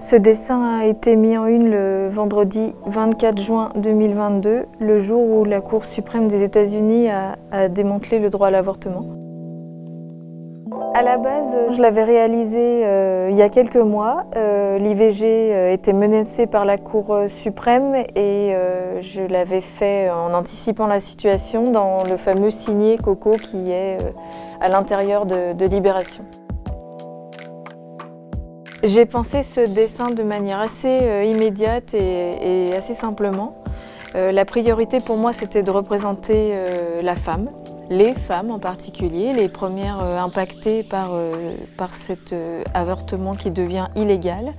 Ce dessin a été mis en une le vendredi 24 juin 2022, le jour où la Cour suprême des États-Unis a démantelé le droit à l'avortement. À la base, je l'avais réalisé il y a quelques mois. L'IVG était menacée par la Cour suprême et je l'avais fait en anticipant la situation dans le fameux signet Coco qui est à l'intérieur de Libération. J'ai pensé ce dessin de manière assez immédiate et assez simplement. La priorité pour moi, c'était de représenter la femme, les femmes en particulier, les premières impactées par cet avortement qui devient illégal.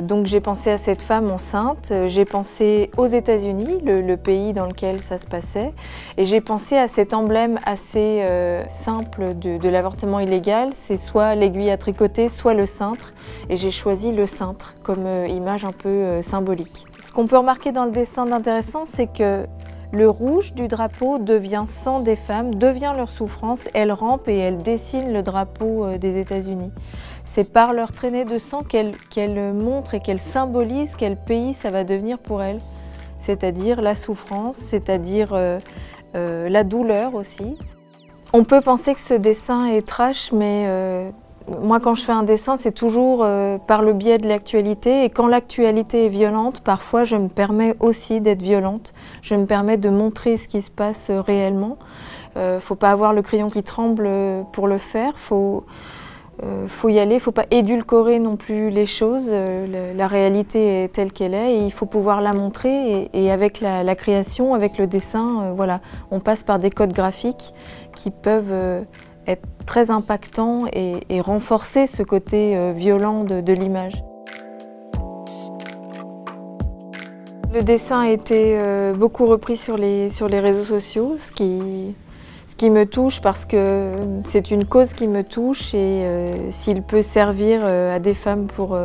Donc j'ai pensé à cette femme enceinte, j'ai pensé aux États-Unis, le pays dans lequel ça se passait, et j'ai pensé à cet emblème assez simple de l'avortement illégal, c'est soit l'aiguille à tricoter, soit le cintre, et j'ai choisi le cintre comme image un peu symbolique. Ce qu'on peut remarquer dans le dessin d'intéressant, c'est que le rouge du drapeau devient sang des femmes, devient leur souffrance, elles rampent et elles dessinent le drapeau des États-Unis. C'est par leur traînée de sang qu'elles montrent et qu'elles symbolisent quel pays ça va devenir pour elles. C'est-à-dire la souffrance, c'est-à-dire la douleur aussi. On peut penser que ce dessin est trash, mais moi, quand je fais un dessin, c'est toujours par le biais de l'actualité. Et quand l'actualité est violente, parfois, je me permets aussi d'être violente. Je me permets de montrer ce qui se passe réellement. Faut pas avoir le crayon qui tremble pour le faire. Faut y aller. Faut pas édulcorer non plus les choses. La réalité est telle qu'elle est et il faut pouvoir la montrer. Et avec la création, avec le dessin, voilà, on passe par des codes graphiques qui peuvent être très impactant et renforcer ce côté violent de l'image. Le dessin a été beaucoup repris sur les réseaux sociaux, ce qui me touche parce que c'est une cause qui me touche et s'il peut servir à des femmes pour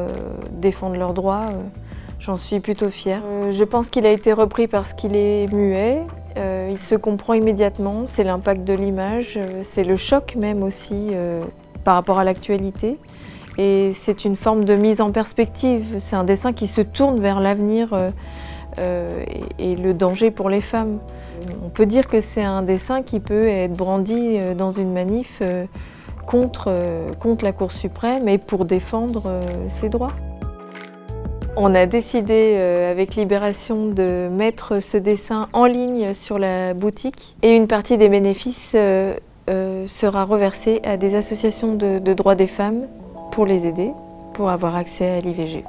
défendre leurs droits, j'en suis plutôt fière. Je pense qu'il a été repris parce qu'il est muet. Il se comprend immédiatement, c'est l'impact de l'image, c'est le choc même aussi par rapport à l'actualité. Et c'est une forme de mise en perspective, c'est un dessin qui se tourne vers l'avenir et le danger pour les femmes. On peut dire que c'est un dessin qui peut être brandi dans une manif contre la Cour suprême et pour défendre ses droits. On a décidé avec Libération de mettre ce dessin en ligne sur la boutique et une partie des bénéfices sera reversée à des associations de droits des femmes pour les aider, pour avoir accès à l'IVG.